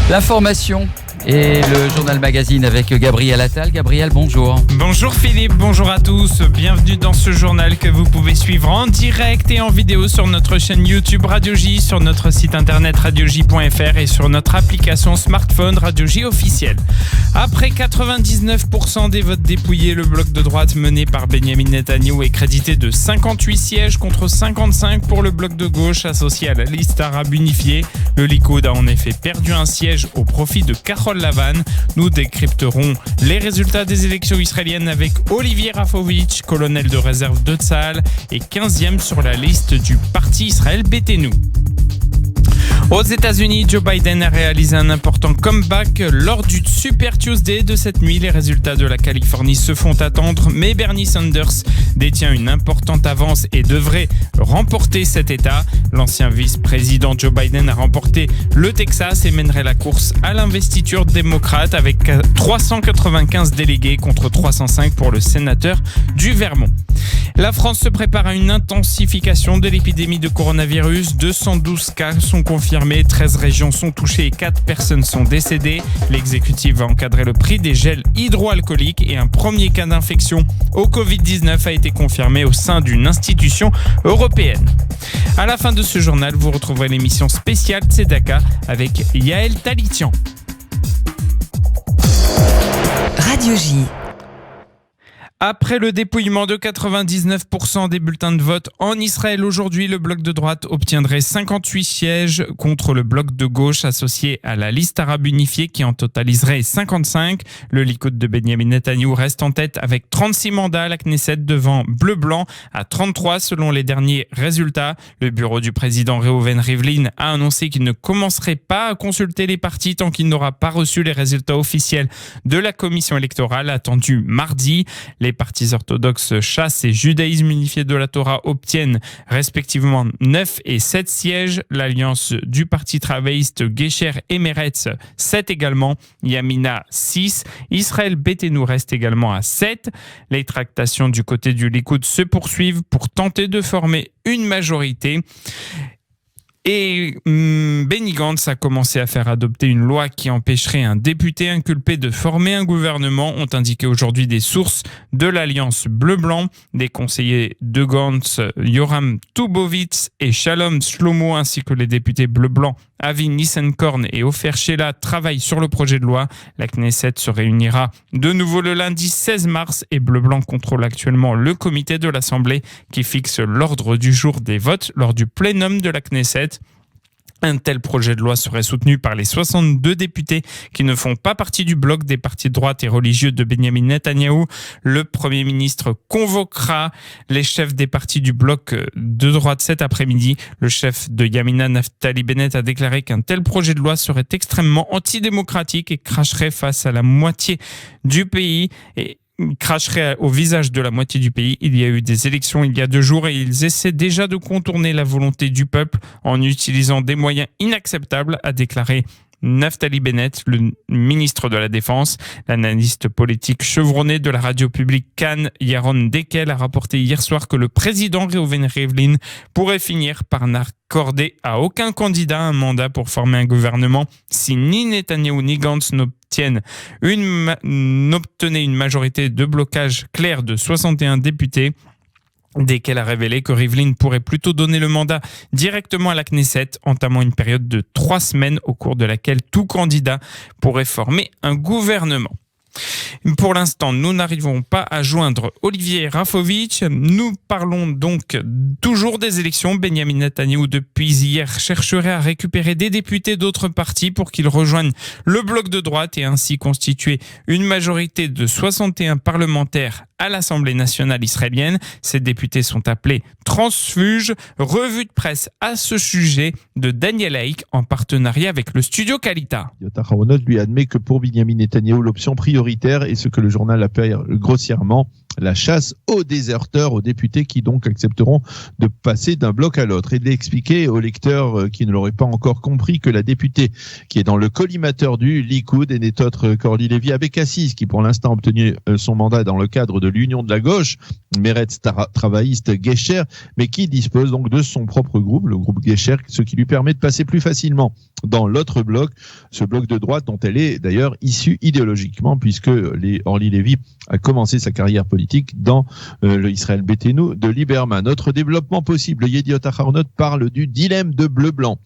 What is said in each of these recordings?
L'information et le journal magazine avec Gabriel Attal. Gabriel, bonjour. Bonjour Philippe, bonjour à tous. Bienvenue dans ce journal que vous pouvez suivre en direct et en vidéo sur notre chaîne YouTube Radio J, sur notre site internet radioj.fr et sur notre application smartphone Radio J officielle. Après 99% des votes dépouillés, le bloc de droite mené par Benyamin Netanyahou est crédité de 58 sièges contre 55 pour le bloc de gauche associé à la liste arabe unifiée. Le Likoud a en effet perdu un siège au profit de Carol Lavan. Nous décrypterons les résultats des élections israéliennes avec Olivier Rafovitch, colonel de réserve de Tsahal et 15e sur la liste du parti Israël Beitenu. Aux États-Unis, Joe Biden a réalisé un important comeback lors du Super Tuesday de cette nuit. Les résultats de la Californie se font attendre, mais Bernie Sanders détient une importante avance et devrait remporter cet État. L'ancien vice-président Joe Biden a remporté le Texas et mènerait la course à l'investiture démocrate avec 395 délégués contre 305 pour le sénateur du Vermont. La France se prépare à une intensification de l'épidémie de coronavirus. 212 cas sont confirmés, 13 régions sont touchées et 4 personnes sont décédées. L'exécutif va encadrer le prix des gels hydroalcooliques et un premier cas d'infection au Covid-19 a été confirmé au sein d'une institution européenne. À la fin de ce journal, vous retrouverez l'émission spéciale Tzedaka avec Yael Talitian. Radio J. Après le dépouillement de 99% des bulletins de vote en Israël aujourd'hui, le bloc de droite obtiendrait 58 sièges contre le bloc de gauche associé à la liste arabe unifiée qui en totaliserait 55. Le Likoud de Benyamin Netanyahou reste en tête avec 36 mandats à la Knesset devant Bleu-Blanc à 33 selon les derniers résultats. Le bureau du président Reuven Rivlin a annoncé qu'il ne commencerait pas à consulter les partis tant qu'il n'aura pas reçu les résultats officiels de la commission électorale attendue mardi. Les partis orthodoxes Chasse et Judaïsme unifié de la Torah obtiennent respectivement 9 et 7 sièges. L'alliance du parti travailliste Gesher et Meretz 7 également. Yamina 6. Israël Beitenu reste également à 7. Les tractations du côté du Likoud se poursuivent pour tenter de former une majorité. Et Benny Gantz a commencé à faire adopter une loi qui empêcherait un député inculpé de former un gouvernement, ont indiqué aujourd'hui des sources de l'Alliance Bleu-Blanc. Des conseillers de Gantz, Yoram Toubovitz et Shalom Shlomo, ainsi que les députés Bleu-Blanc Avi Nissenkorn et Ofer Sheila travaillent sur le projet de loi. La Knesset se réunira de nouveau le lundi 16 mars et Bleu-Blanc contrôle actuellement le comité de l'Assemblée qui fixe l'ordre du jour des votes lors du plénum de la Knesset. Un tel projet de loi serait soutenu par les 62 députés qui ne font pas partie du bloc des partis de droite et religieux de Benyamin Netanyahou. Le Premier ministre convoquera les chefs des partis du bloc de droite cet après-midi. Le chef de Yamina, Naftali Bennett, a déclaré qu'un tel projet de loi serait extrêmement antidémocratique et cracherait face à la moitié du pays et cracherait au visage de la moitié du pays. Il y a eu des élections il y a 2 jours et ils essaient déjà de contourner la volonté du peuple en utilisant des moyens inacceptables, a déclaré Naftali Bennett, le ministre de la Défense. L'analyste politique chevronné de la radio publique Cannes, Yaron Dekel, a rapporté hier soir que le président Reuven Rivlin pourrait finir par n'accorder à aucun candidat un mandat pour former un gouvernement si ni Netanyahou ni Gantz n'obtenaient une majorité de blocage claire de 61 députés. Dès qu'elle a révélé que Rivlin pourrait plutôt donner le mandat directement à la Knesset, entamant une période de 3 semaines au cours de laquelle tout candidat pourrait former un gouvernement. Pour l'instant, nous n'arrivons pas à joindre Olivier Rafovitch. Nous parlons donc toujours des élections. Benyamin Netanyahou, depuis hier, chercherait à récupérer des députés d'autres partis pour qu'ils rejoignent le bloc de droite et ainsi constituer une majorité de 61 parlementaires à l'Assemblée nationale israélienne. Ces députés sont appelés transfuges. Revue de presse à ce sujet de Daniel Haïk en partenariat avec le studio Kalita. Yota Haronot lui admet que pour Benyamin Netanyahou, l'option prioritaire est ce que le journal appelle grossièrement la chasse aux déserteurs, aux députés qui donc accepteront de passer d'un bloc à l'autre. Et d'expliquer aux lecteurs qui ne l'auraient pas encore compris que la députée qui est dans le collimateur du Likoud n'est autre qu'Orly Lévy Abekassis, qui pour l'instant a obtenu son mandat dans le cadre de de l'Union de la gauche, Meretz travailliste Gesher, mais qui dispose donc de son propre groupe, le groupe Gesher, ce qui lui permet de passer plus facilement dans l'autre bloc, ce bloc de droite dont elle est d'ailleurs issue idéologiquement, puisque Orly Levy a commencé sa carrière politique dans le Israël Beiteinu de Lieberman. Autre développement possible, Yediot Ahronoth parle du dilemme de bleu-blanc.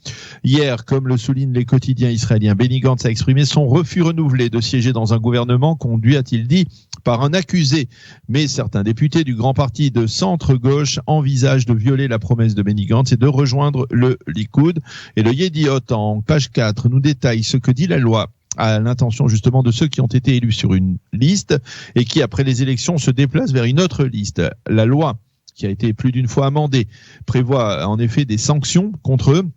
Hier, comme le soulignent les quotidiens israéliens, Benny Gantz a exprimé son refus renouvelé de siéger dans un gouvernement conduit, a-t-il dit, par un accusé. Mais certains députés du grand parti de centre-gauche envisagent de violer la promesse de Benny Gantz et de rejoindre le Likoud. Et le Yediot, en page 4, nous détaille ce que dit la loi à l'intention justement de ceux qui ont été élus sur une liste et qui, après les élections, se déplacent vers une autre liste. La loi, qui a été plus d'une fois amendée, prévoit en effet des sanctions contre eux.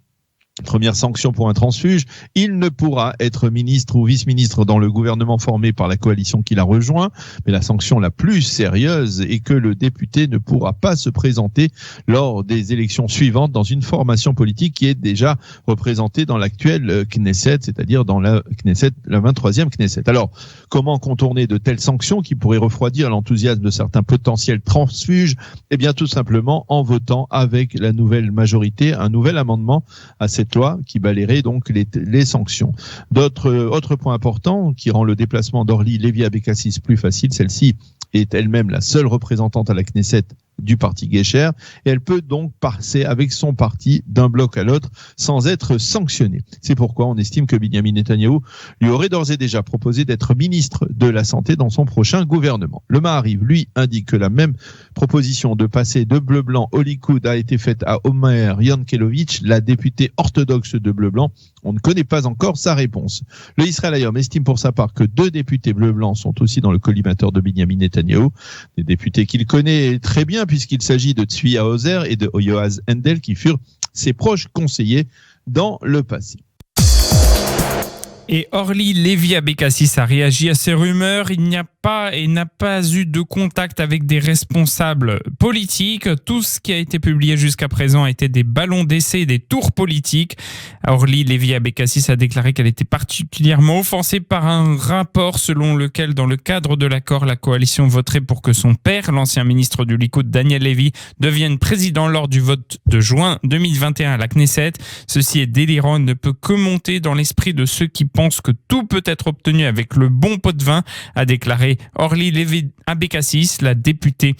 Première sanction pour un transfuge, il ne pourra être ministre ou vice-ministre dans le gouvernement formé par la coalition qui l'a rejoint, mais la sanction la plus sérieuse est que le député ne pourra pas se présenter lors des élections suivantes dans une formation politique qui est déjà représentée dans l'actuelle Knesset, c'est-à-dire dans la Knesset, la 23e Knesset. Alors, comment contourner de telles sanctions qui pourraient refroidir l'enthousiasme de certains potentiels transfuges? Eh bien, tout simplement en votant avec la nouvelle majorité un nouvel amendement à cette loi qui balayerait donc les sanctions. Autre point important qui rend le déplacement d'Orly Levy Abekassis plus facile, celle-ci est elle-même la seule représentante à la Knesset du parti Gesher, et elle peut donc passer avec son parti d'un bloc à l'autre sans être sanctionnée. C'est pourquoi on estime que Binyamin Netanyahou lui aurait d'ores et déjà proposé d'être ministre de la Santé dans son prochain gouvernement. Le Maariv, lui, indique que la même proposition de passer de bleu-blanc au Likoud a été faite à Omer Yankelovitch, la députée orthodoxe de bleu-blanc. On ne connaît pas encore sa réponse. Le Israël Hayom estime pour sa part que 2 députés bleu-blanc sont aussi dans le collimateur de Binyamin Netanyahou, des députés qu'il connaît très bien puisqu'il s'agit de Tzvi Haozer et de Yoaz Hendel qui furent ses proches conseillers dans le passé. Et Orly Levy Abekassis a réagi à ces rumeurs. Il n'a pas eu de contact avec des responsables politiques. Tout ce qui a été publié jusqu'à présent a été des ballons d'essai et des tours politiques. Orly Levy Abekassis a déclaré qu'elle était particulièrement offensée par un rapport selon lequel, dans le cadre de l'accord, la coalition voterait pour que son père, l'ancien ministre du Likoud, Daniel Levy, devienne président lors du vote de juin 2021 à la Knesset. Ceci est délirant et ne peut que monter dans l'esprit de ceux qui pensent que tout peut être obtenu avec le bon pot de vin, a déclaré Orly Levy Abekassis, la députée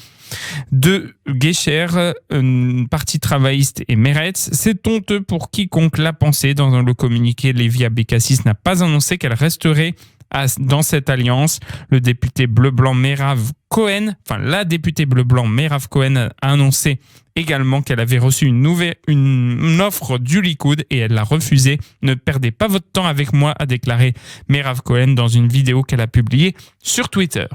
de Gesher, parti travailliste et Meretz. C'est honteux pour quiconque l'a pensé. Dans le communiqué, Levy Abekassis n'a pas annoncé qu'elle resterait dans cette alliance. Le député bleu-blanc Merav Cohen, la députée bleu-blanc Merav Cohen a annoncé également qu'elle avait reçu une offre du Likoud et elle l'a refusée. Ne perdez pas votre temps avec moi, a déclaré Merav Cohen dans une vidéo qu'elle a publiée sur Twitter.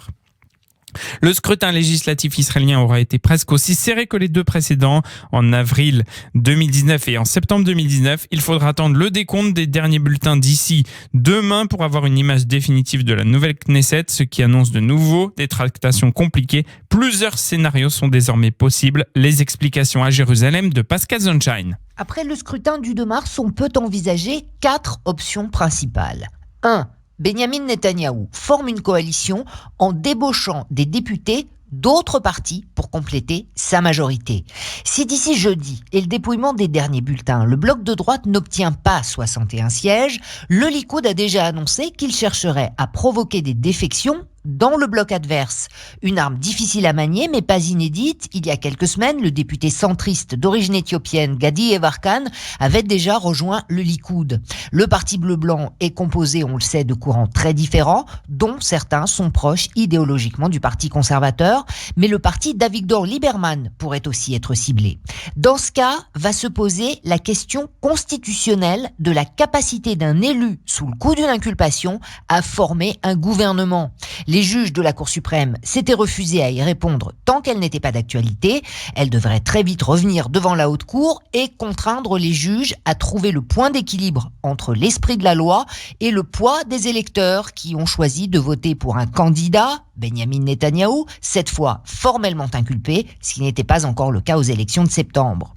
Le scrutin législatif israélien aura été presque aussi serré que les 2 précédents. En avril 2019 et en septembre 2019, il faudra attendre le décompte des derniers bulletins d'ici demain pour avoir une image définitive de la nouvelle Knesset, ce qui annonce de nouveau des tractations compliquées. Plusieurs scénarios sont désormais possibles. Les explications à Jérusalem de Pascal Sunshine. Après le scrutin du 2 mars, on peut envisager 4 options principales. 1. Benyamin Netanyahou forme une coalition en débauchant des députés d'autres partis pour compléter sa majorité. Si d'ici jeudi et le dépouillement des derniers bulletins, le bloc de droite n'obtient pas 61 sièges, le Likoud a déjà annoncé qu'il chercherait à provoquer des défections dans le bloc adverse. Une arme difficile à manier, mais pas inédite. Il y a quelques semaines, le député centriste d'origine éthiopienne, Gadi Yevarkan, avait déjà rejoint le Likoud. Le parti bleu-blanc est composé, on le sait, de courants très différents, dont certains sont proches idéologiquement du parti conservateur, mais le parti d'Avigdor Lieberman pourrait aussi être ciblé. Dans ce cas, va se poser la question constitutionnelle de la capacité d'un élu, sous le coup d'une inculpation, à former un gouvernement. Les juges de la Cour suprême s'étaient refusés à y répondre tant qu'elle n'était pas d'actualité. Elle devrait très vite revenir devant la haute cour et contraindre les juges à trouver le point d'équilibre entre l'esprit de la loi et le poids des électeurs qui ont choisi de voter pour un candidat, Benyamin Netanyahou, cette fois formellement inculpé, ce qui n'était pas encore le cas aux élections de septembre.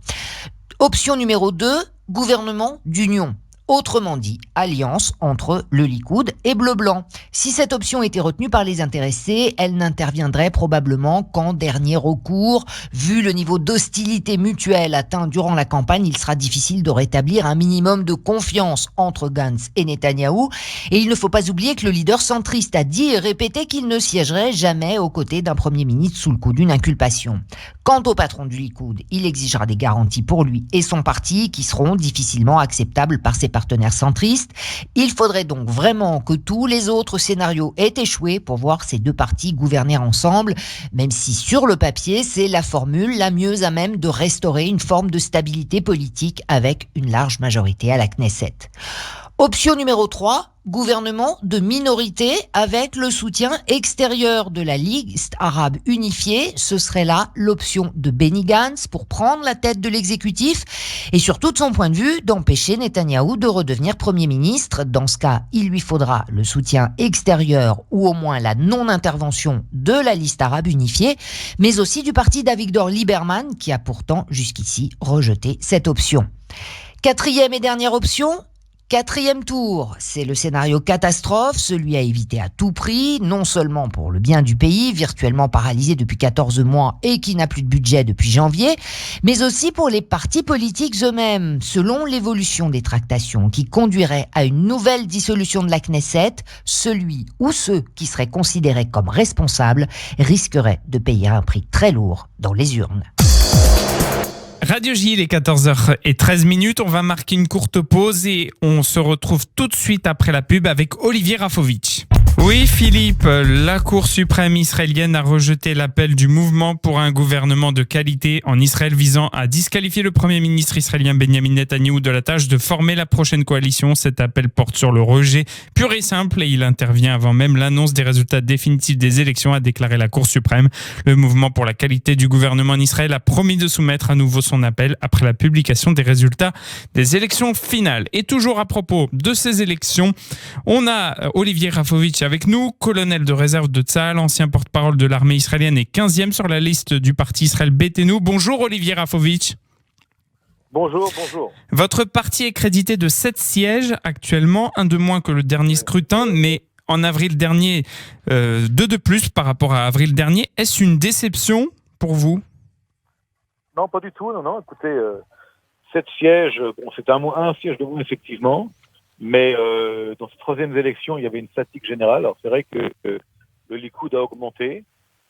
Option numéro 2, gouvernement d'union. Autrement dit, alliance entre le Likoud et Bleu-Blanc. Si cette option était retenue par les intéressés, elle n'interviendrait probablement qu'en dernier recours. Vu le niveau d'hostilité mutuelle atteint durant la campagne, il sera difficile de rétablir un minimum de confiance entre Gantz et Netanyahou. Et il ne faut pas oublier que le leader centriste a dit et répété qu'il ne siégerait jamais aux côtés d'un Premier ministre sous le coup d'une inculpation. Quant au patron du Likoud, il exigera des garanties pour lui et son parti qui seront difficilement acceptables par ses partenaires centristes. Il faudrait donc vraiment que tous les autres scénarios aient échoué pour voir ces deux partis gouverner ensemble, même si sur le papier, c'est la formule la mieux à même de restaurer une forme de stabilité politique avec une large majorité à la Knesset. Option numéro 3, gouvernement de minorité avec le soutien extérieur de la Ligue arabe unifiée. Ce serait là l'option de Benny Gantz pour prendre la tête de l'exécutif et surtout de son point de vue d'empêcher Netanyahou de redevenir Premier ministre. Dans ce cas, il lui faudra le soutien extérieur ou au moins la non-intervention de la liste arabe unifiée, mais aussi du parti d'Avigdor Lieberman qui a pourtant jusqu'ici rejeté cette option. Quatrième et dernière option, quatrième tour, c'est le scénario catastrophe, celui à éviter à tout prix, non seulement pour le bien du pays, virtuellement paralysé depuis 14 mois et qui n'a plus de budget depuis janvier, mais aussi pour les partis politiques eux-mêmes, selon l'évolution des tractations qui conduirait à une nouvelle dissolution de la Knesset, celui ou ceux qui seraient considérés comme responsables risqueraient de payer un prix très lourd dans les urnes. Radio J, il est 14h13. On va marquer une courte pause et on se retrouve tout de suite après la pub avec Olivier Rafovitch. Oui, Philippe, la Cour suprême israélienne a rejeté l'appel du mouvement pour un gouvernement de qualité en Israël visant à disqualifier le Premier ministre israélien Benjamin Netanyahou de la tâche de former la prochaine coalition. Cet appel porte sur le rejet pur et simple et il intervient avant même l'annonce des résultats définitifs des élections, a déclaré la Cour suprême. Le mouvement pour la qualité du gouvernement en Israël a promis de soumettre à nouveau son appel après la publication des résultats des élections finales. Et toujours à propos de ces élections, on a Olivier Rafovitch avec nous, colonel de réserve de Tsahal, ancien porte-parole de l'armée israélienne et 15e sur la liste du parti Israël Beitenu. Bonjour Olivier Rafovitch. Bonjour. Votre parti est crédité de 7 sièges actuellement, un de moins que le dernier scrutin, mais en avril dernier, 2 de plus par rapport à avril dernier. Est-ce une déception pour vous ? Non, pas du tout. Non. Écoutez, 7 sièges, c'était un siège de moins effectivement, mais dans ces troisièmes élections, il y avait une fatigue générale. Alors c'est vrai que le Likoud a augmenté,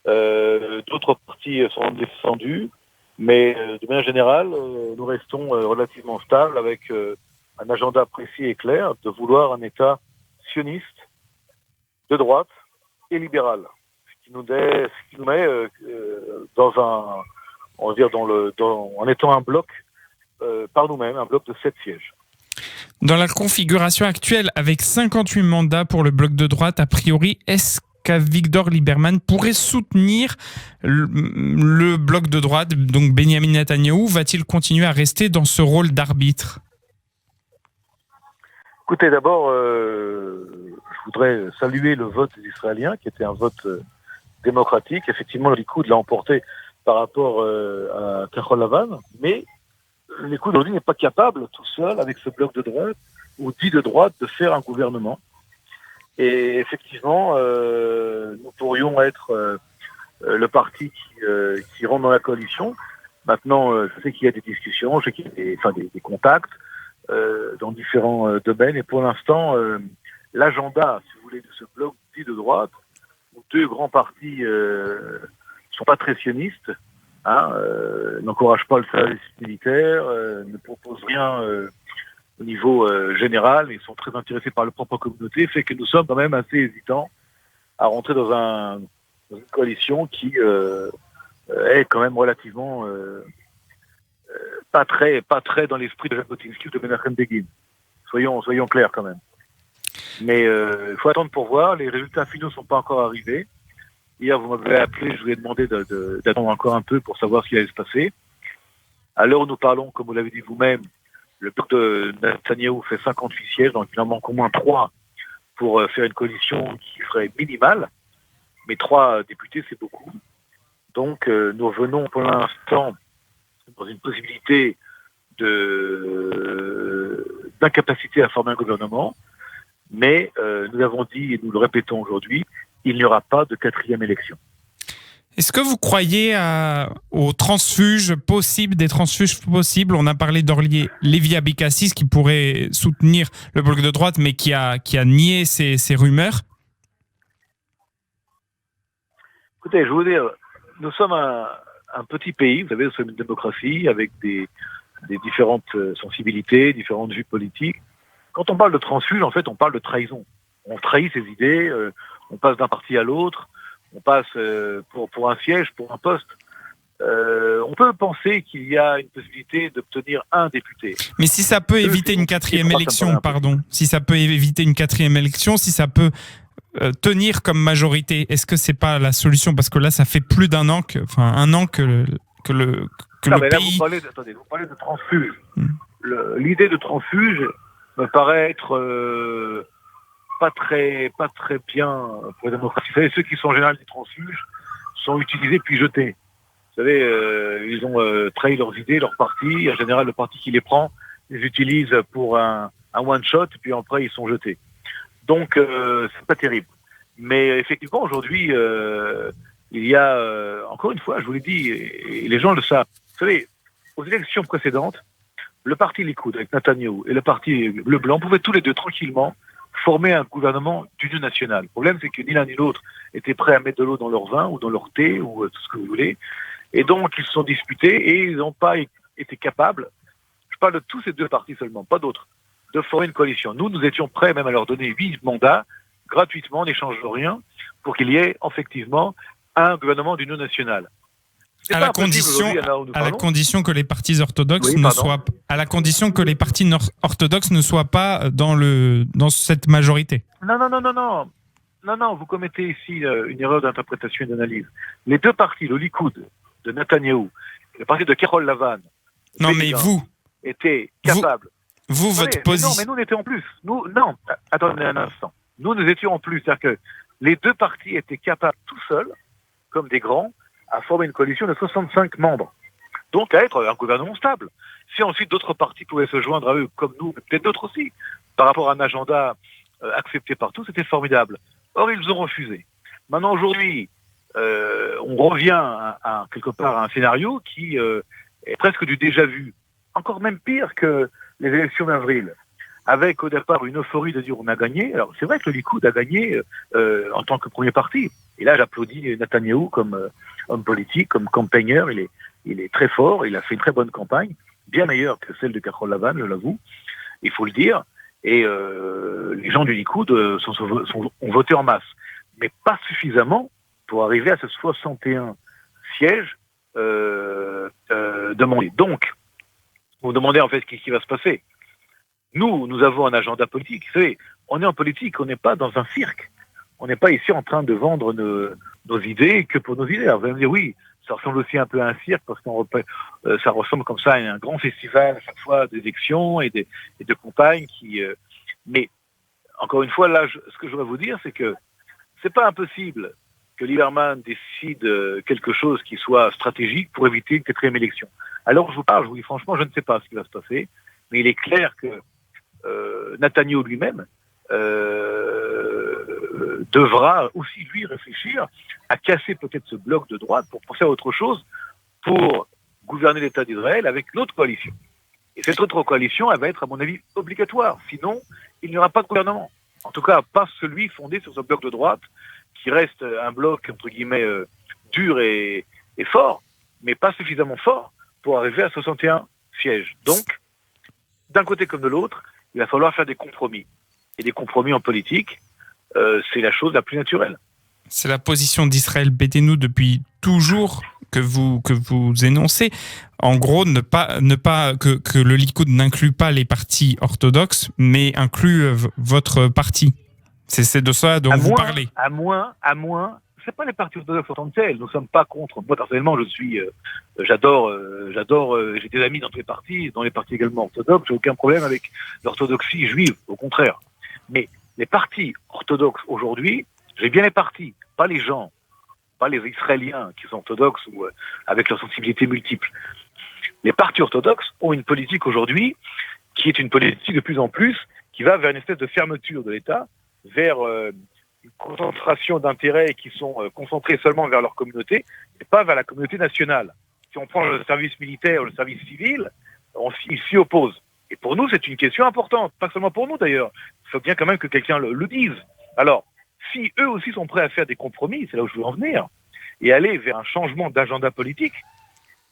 d'autres partis sont descendus, mais de manière générale, nous restons relativement stables avec un agenda précis et clair de vouloir un État sioniste, de droite et libéral, ce qui nous met en étant un bloc par nous-mêmes, un bloc de 7 sièges. Dans la configuration actuelle, avec 58 mandats pour le bloc de droite, a priori, est-ce qu'Avigdor Lieberman pourrait soutenir le bloc de droite, donc Benjamin Netanyahou, va-t-il continuer à rester dans ce rôle d'arbitre ? Écoutez, d'abord, je voudrais saluer le vote des Israéliens, qui était un vote démocratique. Effectivement, le Likoud l'a emporté par rapport à Kahol Lavan, mais le Likoud aujourd'hui n'est pas capable, tout seul, avec ce bloc de droite, ou dit de droite, de faire un gouvernement. Et effectivement, nous pourrions être le parti qui rentre dans la coalition. Maintenant, je sais qu'il y a des discussions, je sais qu'il y a des contacts dans différents domaines. Et pour l'instant, l'agenda, si vous voulez, de ce bloc dit de droite, où 2 grands partis ne sont pas très sionistes, n'encouragent pas le service militaire, ne proposent rien au niveau général, ils sont très intéressés par leur propre communauté, fait que nous sommes quand même assez hésitants à rentrer dans une coalition qui est quand même relativement pas très dans l'esprit de Jabotinsky ou de Menachem Begin. Soyons clairs quand même. Mais il faut attendre pour voir, les résultats finaux ne sont pas encore arrivés. Hier, vous m'avez appelé, je vous ai demandé d'attendre encore un peu pour savoir ce qui allait se passer. À l'heure où nous parlons, comme vous l'avez dit vous-même, le bloc de Netanyahou fait 58 sièges, donc il en manque au moins 3 pour faire une coalition qui serait minimale. Mais 3 députés, c'est beaucoup. Donc, nous venons pour l'instant dans une possibilité d'incapacité à former un gouvernement. Mais nous avons dit, et nous le répétons aujourd'hui, il n'y aura pas de 4e élection. Est-ce que vous croyez aux transfuges possibles, des transfuges possibles? On a parlé d'Orly Lévi Abécassis qui pourrait soutenir le bloc de droite, mais qui a nié ces rumeurs. Écoutez, je veux dire, nous sommes un petit pays, vous savez, nous sommes une démocratie avec des différentes sensibilités, différentes vues politiques. Quand on parle de transfuge, en fait, on parle de trahison. On trahit ses idées, on passe d'un parti à l'autre, on passe pour un siège, pour un poste. On peut penser qu'il y a une possibilité d'obtenir un député. Mais si ça peut éviter une 4e élection, si ça peut éviter une 4e élection, si ça peut tenir comme majorité, est-ce que c'est pas la solution? Parce que là, ça fait plus d'un an que le pays... Vous parlez de transfuge. L'idée de transfuge me paraît être pas très bien pour la démocratie. Vous savez, ceux qui sont en général des transfuges sont utilisés puis jetés. Vous savez, ils ont trahi leurs idées, leur parti. En général, le parti qui les prend les utilise pour un one-shot, puis après, ils sont jetés. Donc, c'est pas terrible. Mais effectivement, aujourd'hui, il y a, encore une fois, je vous l'ai dit, et les gens le savent. Vous savez, aux élections précédentes, le parti Likoud avec Netanyahou et le parti bleu-blanc pouvaient tous les deux tranquillement former un gouvernement d'union nationale. Le problème, c'est que ni l'un ni l'autre étaient prêts à mettre de l'eau dans leur vin ou dans leur thé ou tout ce que vous voulez. Et donc, ils se sont disputés et ils n'ont pas été capables, je parle de tous ces deux partis seulement, pas d'autres, de former une coalition. Nous étions prêts même à leur donner 8 mandats gratuitement, en échange de rien, pour qu'il y ait effectivement un gouvernement d'union nationale. À la condition que les partis orthodoxes ne soient pas dans cette majorité. Non, vous commettez ici une erreur d'interprétation et d'analyse. Les deux partis, le Likoud de Netanyahou, le parti de Carol Lavan, étaient capables. Votre position. Non, mais nous n'étions en plus. Attendez un instant. Nous étions en plus. C'est-à-dire que les deux partis étaient capables tout seuls, comme des grands, à former une coalition de 65 membres. Donc à être un gouvernement stable. Si ensuite d'autres partis pouvaient se joindre à eux, comme nous, peut-être d'autres aussi, par rapport à un agenda accepté par tous, c'était formidable. Or, ils ont refusé. Maintenant, aujourd'hui, on revient quelque part à un scénario qui est presque du déjà-vu. Encore même pire que les élections d'avril, avec au départ une euphorie de dire on a gagné. Alors, c'est vrai que le Likoud a gagné en tant que premier parti. Et là, j'applaudis Netanyahou comme homme politique, comme campagneur. Il est très fort, il a fait une très bonne campagne, bien meilleure que celle de Carol Lavan, je l'avoue, il faut le dire. Et les gens du Likoud ont voté en masse, mais pas suffisamment pour arriver à ce 61 sièges demandés. Donc, vous me demandez en fait ce qui va se passer. Nous avons un agenda politique. Vous savez, on est en politique, on n'est pas dans un cirque. On n'est pas ici en train de vendre nos idées que pour nos idées. Alors, vous allez me dire, oui, ça ressemble aussi un peu à un cirque parce que ça ressemble comme ça à un grand festival à chaque fois d'élections et de campagnes mais encore une fois, là, ce que je vais vous dire, c'est que c'est pas impossible que Lieberman décide quelque chose qui soit stratégique pour éviter une 4e élection. Alors, je vous parle, je vous dis franchement, je ne sais pas ce qui va se passer, mais il est clair que Netanyahou lui-même devra aussi, lui, réfléchir à casser peut-être ce bloc de droite pour penser à autre chose, pour gouverner l'État d'Israël avec l'autre coalition. Et cette autre coalition, elle va être, à mon avis, obligatoire. Sinon, il n'y aura pas de gouvernement. En tout cas, pas celui fondé sur ce bloc de droite, qui reste un bloc, entre guillemets, dur et fort, mais pas suffisamment fort pour arriver à 61 sièges. Donc, d'un côté comme de l'autre, il va falloir faire des compromis. Et des compromis en politique, c'est la chose la plus naturelle. C'est la position d'Israël Béthénou depuis toujours que vous énoncez. En gros, que le Likoud n'inclut pas les partis orthodoxes, mais inclut votre parti. C'est de ça dont vous parlez. À moins, c'est pas les partis orthodoxes en tant que tels. Nous sommes pas contre. Moi, personnellement, j'adore, j'ai des amis dans tous les partis, dans les partis également orthodoxes. J'ai aucun problème avec l'orthodoxie juive, au contraire. Mais les partis orthodoxes aujourd'hui, j'ai bien les partis, pas les gens, pas les Israéliens qui sont orthodoxes ou avec leurs sensibilités multiples. Les partis orthodoxes ont une politique aujourd'hui qui est une politique de plus en plus qui va vers une espèce de fermeture de l'État, vers une concentration d'intérêts qui sont concentrés seulement vers leur communauté et pas vers la communauté nationale. Si on prend le service militaire ou le service civil, ils s'y opposent. Et pour nous, c'est une question importante, pas seulement pour nous d'ailleurs. Il faut bien quand même que quelqu'un le dise. Alors, si eux aussi sont prêts à faire des compromis, c'est là où je veux en venir, et aller vers un changement d'agenda politique,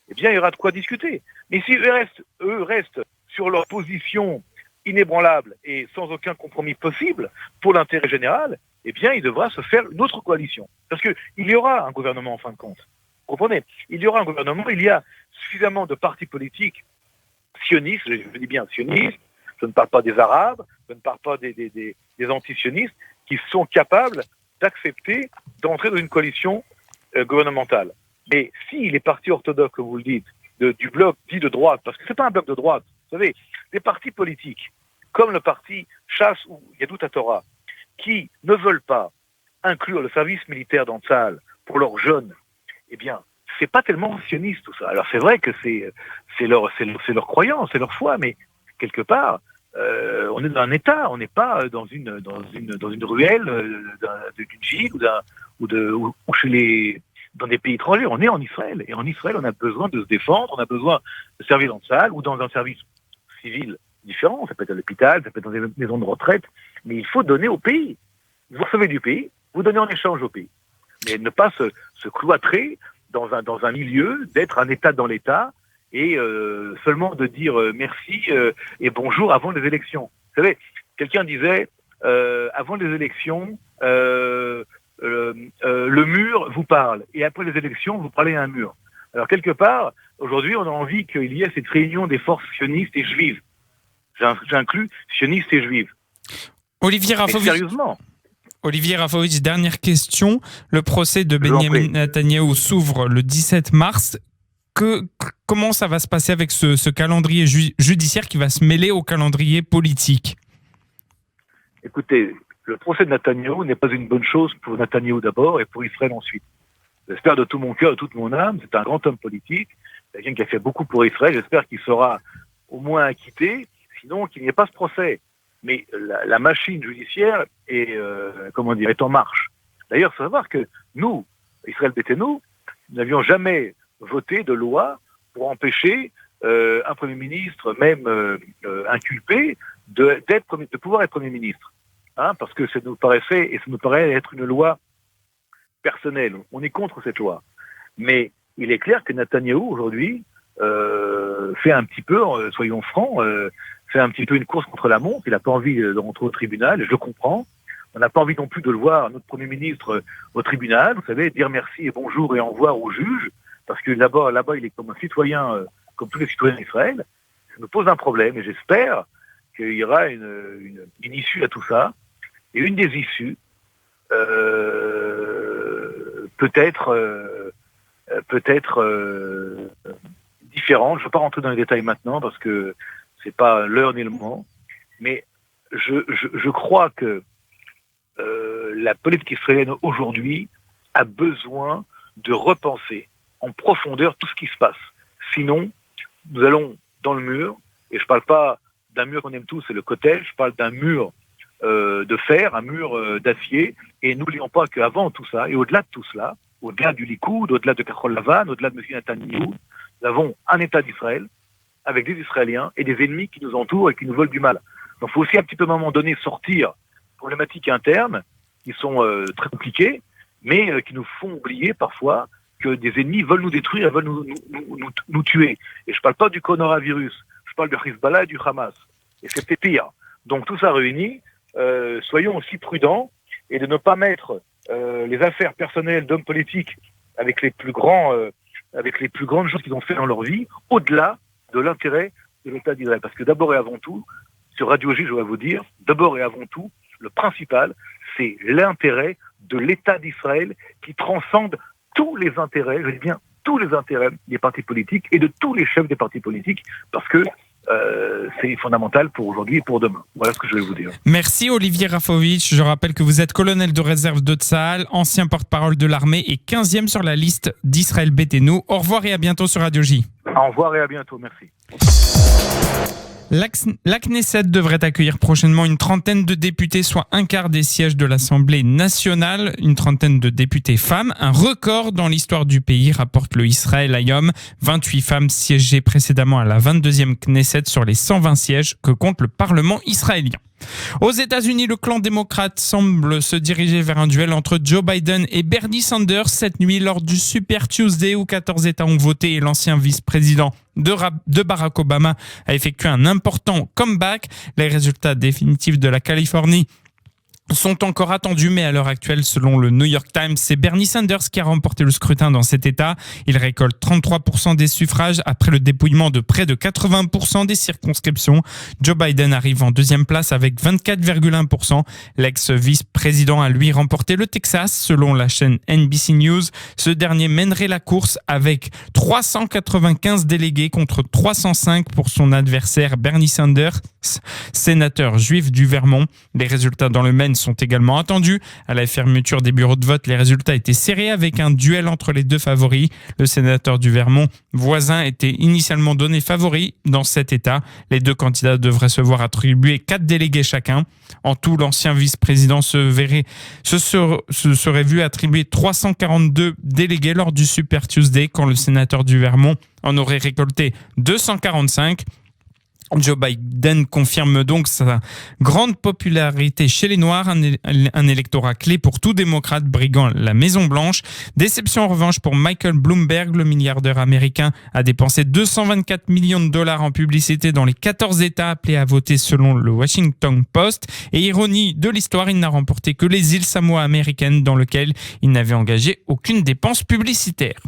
eh bien, il y aura de quoi discuter. Mais si eux restent sur leur position inébranlable et sans aucun compromis possible pour l'intérêt général, eh bien, il devra se faire une autre coalition. Parce qu'il y aura un gouvernement en fin de compte. Vous comprenez ? Il y aura un gouvernement, il y a suffisamment de partis politiques sionistes, je dis bien sionistes, je ne parle pas des Arabes, je ne parle pas des anti-sionistes, qui sont capables d'accepter d'entrer dans une coalition gouvernementale. Mais si les partis orthodoxes, comme vous le dites, du bloc dit de droite, parce que c'est pas un bloc de droite, vous savez, des partis politiques, comme le parti Chasse ou Yadut HaTorah, qui ne veulent pas inclure le service militaire dans Tsahal pour leurs jeunes, eh bien, c'est pas tellement sioniste tout ça. Alors c'est vrai que c'est leur croyance, c'est leur foi, mais quelque part, on est dans un État, on n'est pas dans une ruelle d'une gîte ou dans des pays étrangers. On est en Israël, et en Israël, on a besoin de se défendre, on a besoin de servir dans Tsahal ou dans un service civil différent. Ça peut être à l'hôpital, ça peut être dans des maisons de retraite, mais il faut donner au pays. Vous recevez du pays, vous donnez en échange au pays, mais ne pas se cloîtrer dans un milieu, d'être un État dans l'État, et seulement de dire merci et bonjour avant les élections. Vous savez, quelqu'un disait, avant les élections, le mur vous parle, et après les élections, vous parlez à un mur. Alors quelque part, aujourd'hui, on a envie qu'il y ait cette réunion des forces sionistes et juives. J'inclus sionistes et juives. Olivier Rafovitch, dernière question. Le procès de Benyamin Netanyahou s'ouvre le 17 mars. Comment ça va se passer avec ce calendrier judiciaire qui va se mêler au calendrier politique ? Écoutez, le procès de Netanyahou n'est pas une bonne chose pour Netanyahou d'abord et pour Israël ensuite. J'espère de tout mon cœur, de toute mon âme, c'est un grand homme politique, quelqu'un qui a fait beaucoup pour Israël, j'espère qu'il sera au moins acquitté, sinon qu'il n'y ait pas ce procès. Mais la machine judiciaire est en marche. D'ailleurs, il faut savoir que nous, Israël Beitenu, nous n'avions jamais voté de loi pour empêcher un Premier ministre, même inculpé, de pouvoir être Premier ministre. Parce que ça nous paraissait, et ça nous paraît être une loi personnelle. On est contre cette loi. Mais il est clair que Netanyahou, aujourd'hui, fait un petit peu, soyons francs, fait un petit peu une course contre la montre. Il n'a pas envie de rentrer au tribunal, et je le comprends. On n'a pas envie non plus de le voir, notre Premier ministre, au tribunal, vous savez, dire merci et bonjour et au revoir au juge, parce que là-bas, il est comme un citoyen, comme tous les citoyens d'Israël. Ça nous pose un problème, et j'espère qu'il y aura une issue à tout ça. Et une des issues, peut-être différente. Je ne veux pas rentrer dans les détails maintenant, parce que c'est pas l'heure ni le moment, mais je crois que la politique israélienne aujourd'hui a besoin de repenser en profondeur tout ce qui se passe. Sinon, nous allons dans le mur, et je ne parle pas d'un mur qu'on aime tous, c'est le Kotel, je parle d'un mur de fer, un mur d'acier, et n'oublions pas qu'avant tout ça, et au-delà de tout cela, au-delà du Likoud, au-delà de Kachol Lavan, au-delà de M. Netanyahou, nous avons un État d'Israël, avec des Israéliens et des ennemis qui nous entourent et qui nous veulent du mal. Donc il faut aussi un petit peu à un moment donné sortir problématiques internes qui sont très compliquées, mais qui nous font oublier parfois que des ennemis veulent nous détruire et veulent nous tuer. Et je ne parle pas du coronavirus, je parle du Hezbollah et du Hamas. Et c'est pire. Donc tout ça réuni, soyons aussi prudents et de ne pas mettre les affaires personnelles d'hommes politiques avec les plus grandes choses qu'ils ont fait dans leur vie, au-delà de l'intérêt de l'État d'Israël. Parce que d'abord et avant tout, sur Radio J, je vais vous dire, d'abord et avant tout, le principal, c'est l'intérêt de l'État d'Israël qui transcende tous les intérêts, je dis bien tous les intérêts des partis politiques et de tous les chefs des partis politiques, parce que c'est fondamental pour aujourd'hui et pour demain. Voilà ce que je vais vous dire. Merci Olivier Rafovitch. Je rappelle que vous êtes colonel de réserve de Tsahal, ancien porte-parole de l'armée et 15e sur la liste d'Israël Beitenu. Au revoir et à bientôt sur Radio J. Au revoir et à bientôt. Merci. La Knesset devrait accueillir prochainement une trentaine de députés, soit un quart des sièges de l'Assemblée nationale. Une trentaine de députés femmes, un record dans l'histoire du pays, rapporte le Israël Hayom. 28 femmes siégeaient précédemment à la 22e Knesset sur les 120 sièges que compte le Parlement israélien. Aux États-Unis, le clan démocrate semble se diriger vers un duel entre Joe Biden et Bernie Sanders cette nuit lors du Super Tuesday où 14 États ont voté et l'ancien vice-président de Barack Obama a effectué un important comeback. Les résultats définitifs de la Californie sont encore attendus, mais à l'heure actuelle, selon le New York Times, c'est Bernie Sanders qui a remporté le scrutin dans cet État. Il récolte 33% des suffrages après le dépouillement de près de 80% des circonscriptions. Joe Biden arrive en deuxième place avec 24,1%. L'ex-vice-président a lui remporté le Texas, selon la chaîne NBC News. Ce dernier mènerait la course avec 395 délégués contre 305 pour son adversaire Bernie Sanders, sénateur juif du Vermont. Les résultats dans le Maine sont également attendus. À la fermeture des bureaux de vote, les résultats étaient serrés avec un duel entre les deux favoris. Le sénateur du Vermont voisin était initialement donné favori dans cet État. Les deux candidats devraient se voir attribuer 4 délégués chacun. En tout, l'ancien vice-président se serait vu attribuer 342 délégués lors du Super Tuesday quand le sénateur du Vermont en aurait récolté 245. Joe Biden confirme donc sa grande popularité chez les Noirs, un électorat clé pour tout démocrate briguant la Maison-Blanche. Déception en revanche pour Michael Bloomberg, le milliardaire américain a dépensé 224 millions de dollars en publicité dans les 14 États appelés à voter selon le Washington Post. Et ironie de l'histoire, il n'a remporté que les îles Samoa américaines dans lesquelles il n'avait engagé aucune dépense publicitaire.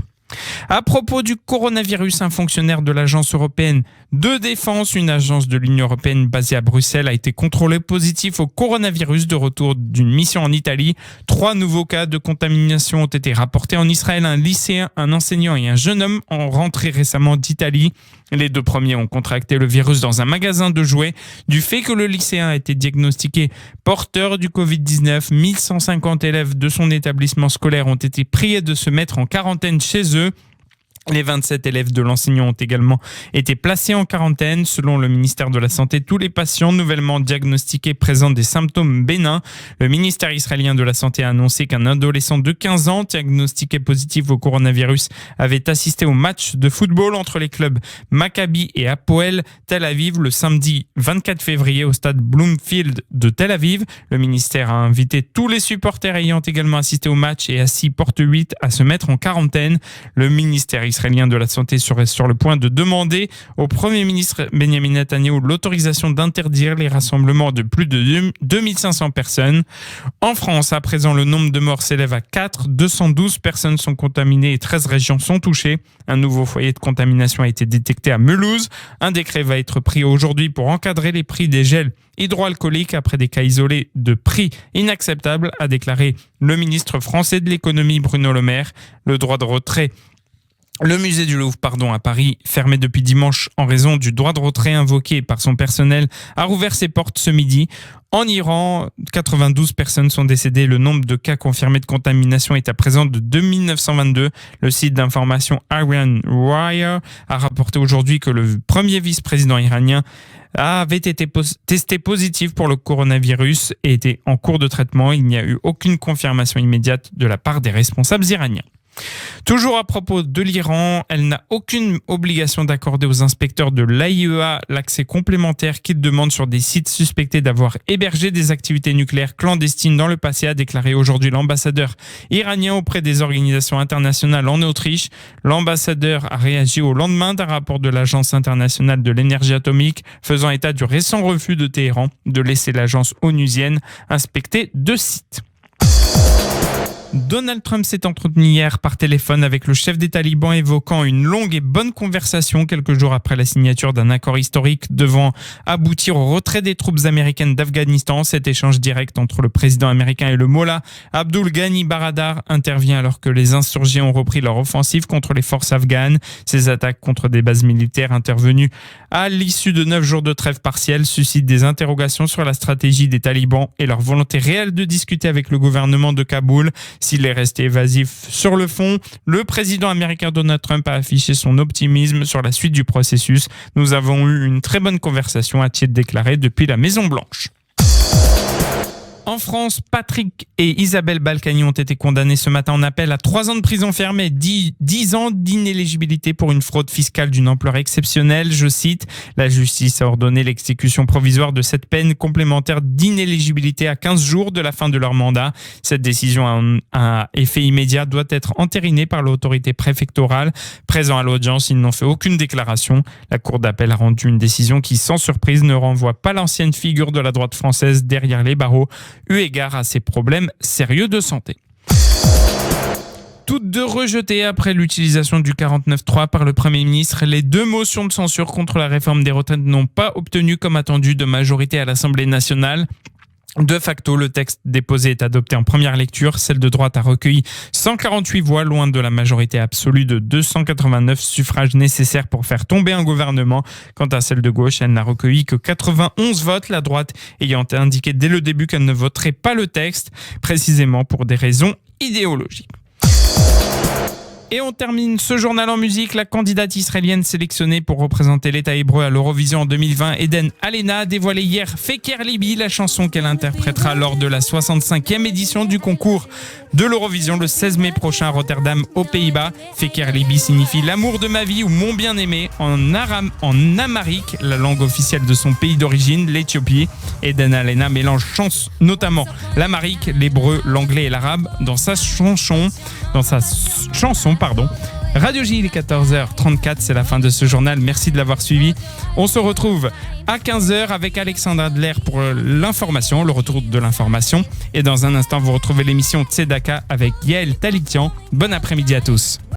À propos du coronavirus, un fonctionnaire de l'agence européenne de défense, une agence de l'Union européenne basée à Bruxelles, a été contrôlé positif au coronavirus de retour d'une mission en Italie. 3 nouveaux cas de contamination ont été rapportés en Israël. Un lycéen, un enseignant et un jeune homme ont rentré récemment d'Italie. Les 2 premiers ont contracté le virus dans un magasin de jouets. Du fait que le lycéen a été diagnostiqué porteur du Covid-19, 1150 élèves de son établissement scolaire ont été priés de se mettre en quarantaine chez eux. Les 27 élèves de l'enseignant ont également été placés en quarantaine. Selon le ministère de la Santé, tous les patients nouvellement diagnostiqués présentent des symptômes bénins. Le ministère israélien de la Santé a annoncé qu'un adolescent de 15 ans diagnostiqué positif au coronavirus avait assisté au match de football entre les clubs Maccabi et Hapoel Tel Aviv le samedi 24 février au stade Bloomfield de Tel Aviv. Le ministère a invité tous les supporters ayant également assisté au match et assis porte 8 à se mettre en quarantaine. Le ministère israélien de la Santé serait sur le point de demander au Premier ministre Benjamin Netanyahu l'autorisation d'interdire les rassemblements de plus de 2500 personnes. En France, à présent, le nombre de morts s'élève à 4. 212 personnes sont contaminées et 13 régions sont touchées. Un nouveau foyer de contamination a été détecté à Mulhouse. Un décret va être pris aujourd'hui pour encadrer les prix des gels hydroalcooliques après des cas isolés de prix inacceptables, a déclaré le ministre français de l'économie Bruno Le Maire. Le droit de retrait Le musée du Louvre, à Paris, fermé depuis dimanche en raison du droit de retrait invoqué par son personnel, a rouvert ses portes ce midi. En Iran, 92 personnes sont décédées. Le nombre de cas confirmés de contamination est à présent de 2922. Le site d'information Iran Wire a rapporté aujourd'hui que le premier vice-président iranien avait été testé positif pour le coronavirus et était en cours de traitement. Il n'y a eu aucune confirmation immédiate de la part des responsables iraniens. Toujours à propos de l'Iran, elle n'a aucune obligation d'accorder aux inspecteurs de l'AIEA l'accès complémentaire qu'ils demandent sur des sites suspectés d'avoir hébergé des activités nucléaires clandestines dans le passé, a déclaré aujourd'hui l'ambassadeur iranien auprès des organisations internationales en Autriche. L'ambassadeur a réagi au lendemain d'un rapport de l'Agence internationale de l'énergie atomique faisant état du récent refus de Téhéran de laisser l'agence onusienne inspecter 2 sites. Donald Trump s'est entretenu hier par téléphone avec le chef des talibans, évoquant une longue et bonne conversation quelques jours après la signature d'un accord historique devant aboutir au retrait des troupes américaines d'Afghanistan. Cet échange direct entre le président américain et le Mollah Abdul Ghani Baradar intervient alors que les insurgés ont repris leur offensive contre les forces afghanes. Ces attaques contre des bases militaires intervenues à l'issue de 9 jours de trêve partielle suscitent des interrogations sur la stratégie des talibans et leur volonté réelle de discuter avec le gouvernement de Kaboul. S'il est resté évasif sur le fond, le président américain Donald Trump a affiché son optimisme sur la suite du processus. Nous avons eu une très bonne conversation, a-t-il déclaré depuis la Maison-Blanche. En France, Patrick et Isabelle Balkany ont été condamnés ce matin en appel à 3 ans de prison ferme et 10 ans d'inéligibilité pour une fraude fiscale d'une ampleur exceptionnelle. Je cite, la justice a ordonné l'exécution provisoire de cette peine complémentaire d'inéligibilité à 15 jours de la fin de leur mandat. Cette décision à effet immédiat doit être entérinée par l'autorité préfectorale. Présent à l'audience, ils n'ont fait aucune déclaration. La cour d'appel a rendu une décision qui, sans surprise, ne renvoie pas l'ancienne figure de la droite française derrière les barreaux, eu égard à ses problèmes sérieux de santé. Toutes deux rejetées après l'utilisation du 49.3 par le Premier ministre, les 2 motions de censure contre la réforme des retraites n'ont pas obtenu comme attendu de majorité à l'Assemblée nationale. De facto, le texte déposé est adopté en première lecture. Celle de droite a recueilli 148 voix, loin de la majorité absolue de 289 suffrages nécessaires pour faire tomber un gouvernement. Quant à celle de gauche, elle n'a recueilli que 91 votes, la droite ayant indiqué dès le début qu'elle ne voterait pas le texte, précisément pour des raisons idéologiques. Et on termine ce journal en musique. La candidate israélienne sélectionnée pour représenter l'État hébreu à l'Eurovision en 2020, Eden Alena, a dévoilé hier Feker Libi, la chanson qu'elle interprétera lors de la 65e édition du concours de l'Eurovision le 16 mai prochain à Rotterdam, aux Pays-Bas. Feker Libi signifie l'amour de ma vie ou mon bien-aimé en amharique, la langue officielle de son pays d'origine, l'Éthiopie. Eden Alena mélange notamment l'amharique, l'hébreu, l'anglais et l'arabe dans sa chanson. Radio J, il est 14h34, c'est la fin de ce journal. Merci de l'avoir suivi. On se retrouve à 15h avec Alexandre Adler pour l'information, le retour de l'information. Et dans un instant, vous retrouvez l'émission Tzedaka avec Yael Talikian. Bon après-midi à tous.